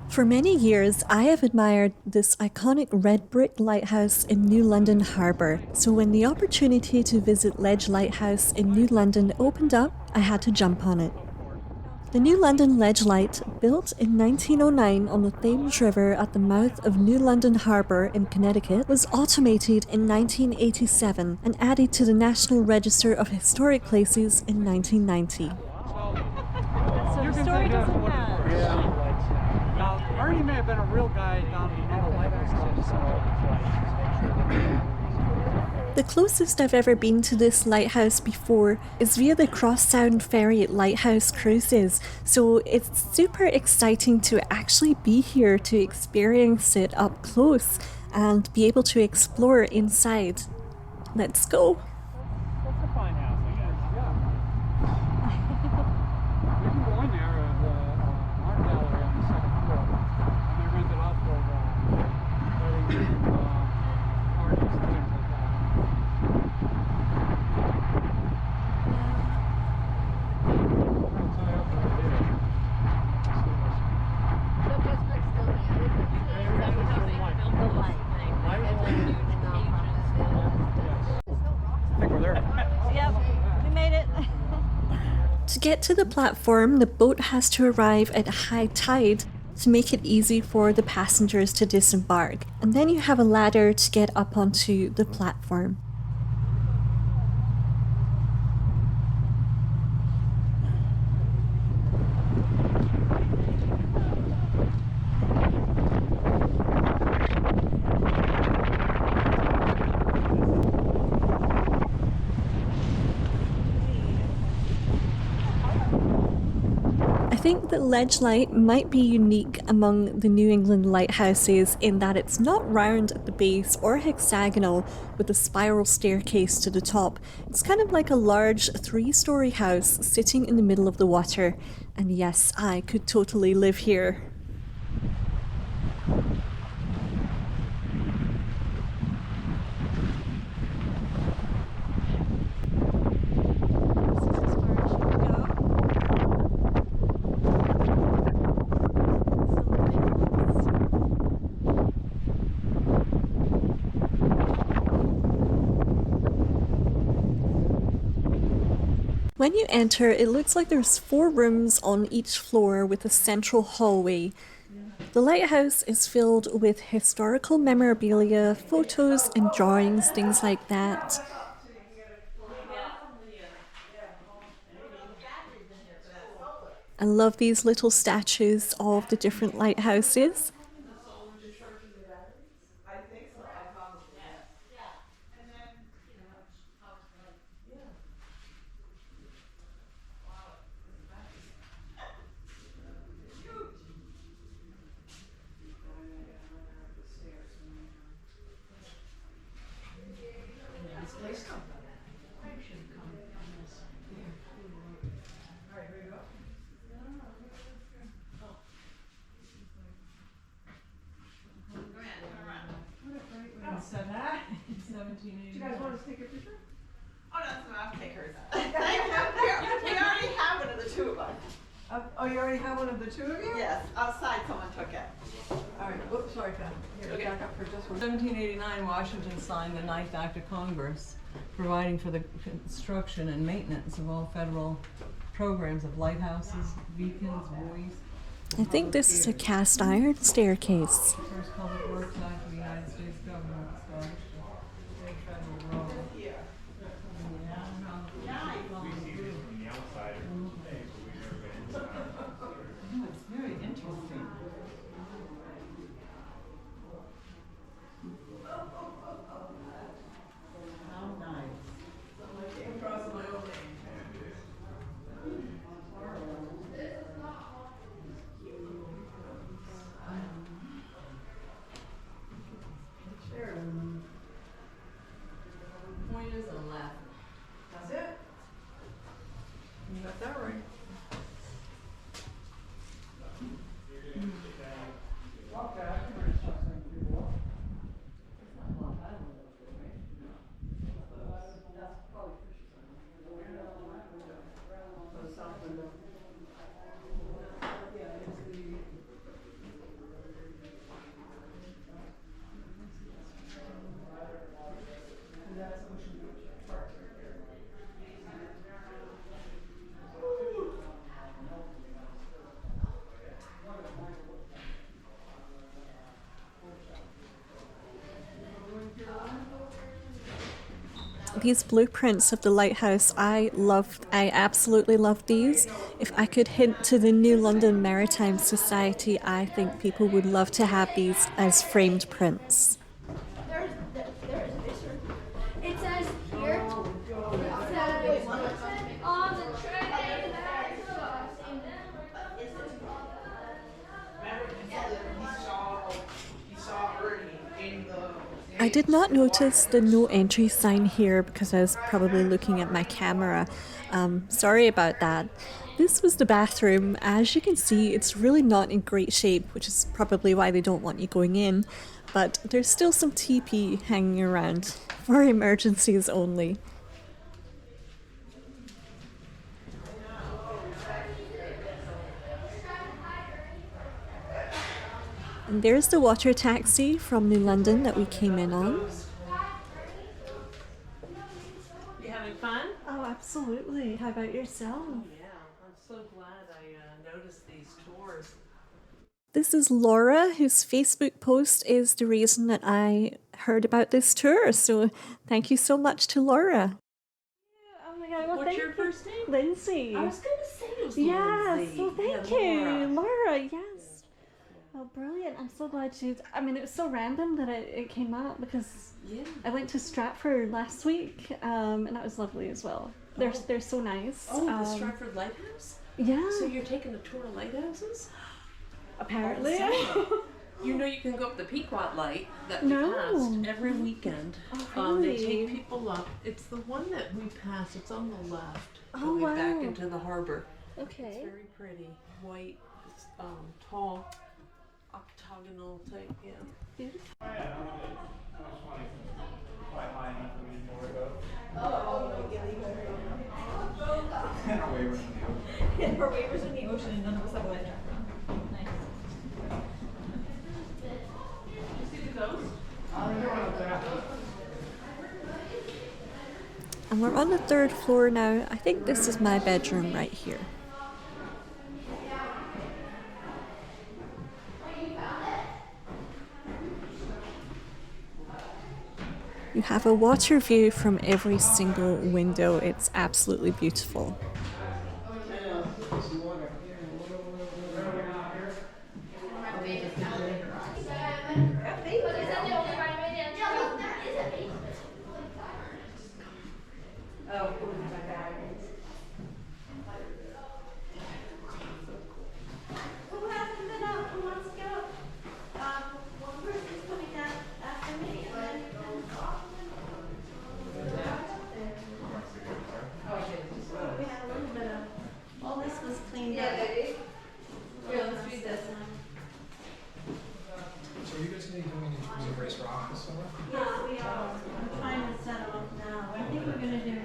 For many years, I have admired this iconic red brick lighthouse in New London Harbour, so when the opportunity to visit Ledge Lighthouse in New London opened up, I had to jump on it. The New London Ledge Light, built in 1909 on the Thames River at the mouth of New London Harbour in Connecticut, was automated in 1987 and added to the National Register of Historic Places in 1990. So the story doesn't match. Yeah. Now, Ernie may have been a real guy down in the lighthouse. The closest I've ever been to this lighthouse before is via the Crossound Ferry at Lighthouse Cruises, so it's super exciting to actually be here to experience it up close and be able to explore inside. Let's go! That's a fine house, I guess. Yeah. You can go in there at the art gallery on the second floor, and they rent it out for weddings, parties, and things like that. To get to the platform, the boat has to arrive at high tide to make it easy for the passengers to disembark, and then you have a ladder to get up onto the platform. I think that Ledge Light might be unique among the New England lighthouses in that it's not round at the base or hexagonal with a spiral staircase to the top. It's kind of like a large 3-story house sitting in the middle of the water. And yes, I could totally live here. When you enter, it looks like there's 4 rooms on each floor with a central hallway. The lighthouse is filled with historical memorabilia, photos and drawings, things like that. I love these little statues of the different lighthouses. Do you guys want us to take a picture? Oh, no, I'll take hers. We already have one of the 2 of us. Oh, you already have one of the 2 of you? Yes, outside someone took it. All right, whoops, sorry, Pat. Here, Okay. back up for just one. 1789, Washington signed the 9th Act of Congress, providing for the construction and maintenance of all federal programs of lighthouses, beacons, buoys. I think this is a cast iron staircase. First public works act of the United States government established a federal road. It's very interesting. How nice. these blueprints of the lighthouse. I absolutely love these. If I could hint to the New London Maritime Society, I think people would love to have these as framed prints. It says here, it says on the treadmillwalk. I did not notice the no entry sign here because I was probably looking at my camera. Sorry about that. This was the bathroom. As you can see, it's really not in great shape, which is probably why they don't want you going in. But there's still some TP hanging around for emergencies only. And there's the water taxi from New London that we came in on. You having fun? Oh, absolutely. How about yourself? Yeah, I'm so glad I noticed these tours. This is Laura, whose Facebook post is the reason that I heard about this tour. So thank you so much to Laura. Oh my God, well, What's your first name? Lindsay. I was going to say it was Yes, Lindsay. well, thank Yeah, you. Laura. Laura, yes. Oh, brilliant. I'm so glad I mean, it was so random that it came out because Yeah. I went to Stratford last week and that was lovely as well. They're so nice. Oh, the Stratford Lighthouse? Yeah, So you're taking a tour of lighthouses? apparently. You know you can go up the Pequot Light that we No. passed every weekend. Oh, They really? take people up. It's the one that we passed. It's on the left. Oh, going back wow. into the harbor. Okay. It's very pretty. White, it's, tall, octagonal type, yeah. Her waivers in the ocean and none of us have a life jacket. Nice. You see the ghost? And we're on the 3rd floor now. I think this is my bedroom right here. You have a water view from every single window. It's absolutely beautiful. Who hasn't been up? Who wants to go? One person's coming down after me and then we had a little bit of, all this was cleaned up. Here, let's read this. So are you guys going to be doing any cruising race rock this summer? Yes, we are. I'm trying to set them up now. I think we're gonna do,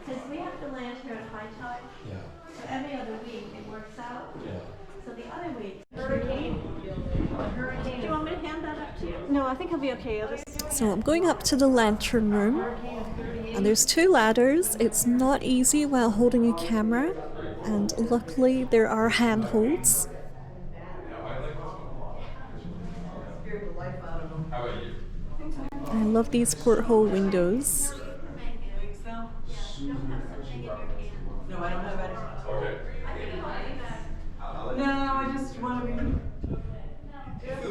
because we have to land here at high tide, Yeah. so every other week it works out. Yeah. So the other week, hurricane. Do you want me to hand that up to you? No, I think I'll be okay. So I'm going up to the lantern room. And there's 2 ladders. It's not easy while holding a camera. And luckily there are handholds. I love these porthole windows. Think so? No, I don't have any. Okay. No, I just want to be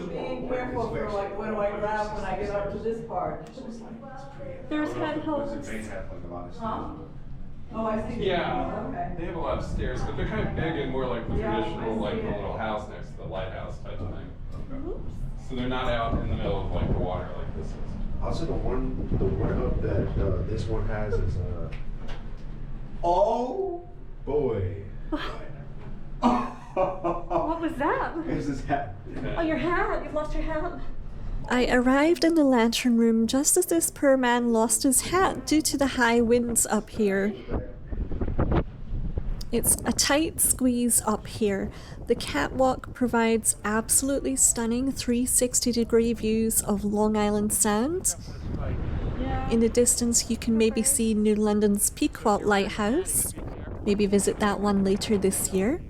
being careful for like what do I grab when I get up to this part. There's handholds. Huh? Oh, I see. Yeah, Okay. they have a lot of stairs, but they're kind of big and more like the Yeah, traditional, I like see the it. little house next to the lighthouse type of thing. So they're not out in the middle of like the water like this is. Also, the one up that this one has is oh boy. What was that? It's this hat. Oh, your hat. You've lost your hat. I arrived in the lantern room just as this poor man lost his hat due to the high winds up here. It's a tight squeeze up here. The catwalk provides absolutely stunning 360-degree views of Long Island Sound. In the distance, you can maybe see New London's Pequot Lighthouse. Maybe visit that one later this year.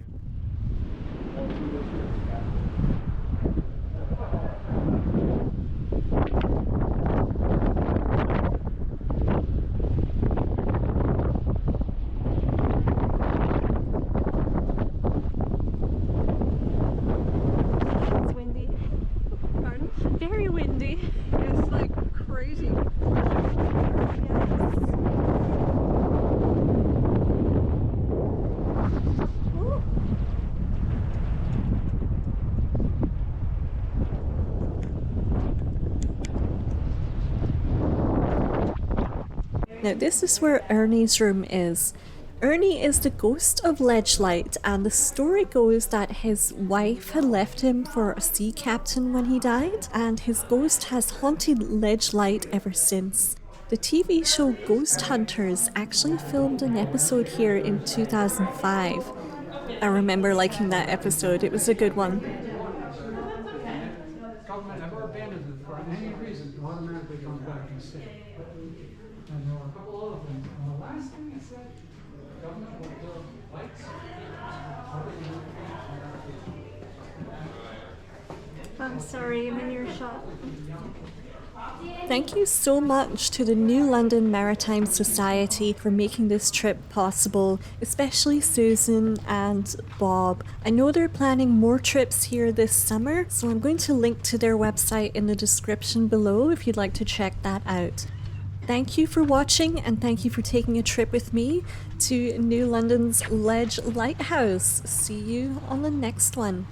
Now this is where Ernie's room is. Ernie is the ghost of Ledgelight, and the story goes that his wife had left him for a sea captain when he died, and his ghost has haunted Ledgelight ever since. The TV show Ghost Hunters actually filmed an episode here in 2005. I remember liking that episode, it was a good one. Government never abandons it for any reason, automatically comes back and stays. And there were a couple other things. And the last thing it said, government will build lights. I'm sorry, I'm in your shot. Thank you so much to the New London Maritime Society for making this trip possible, especially Susan and Bob. I know they're planning more trips here this summer, so I'm going to link to their website in the description below if you'd like to check that out. Thank you for watching, and thank you for taking a trip with me to New London's Ledge Lighthouse. See you on the next one.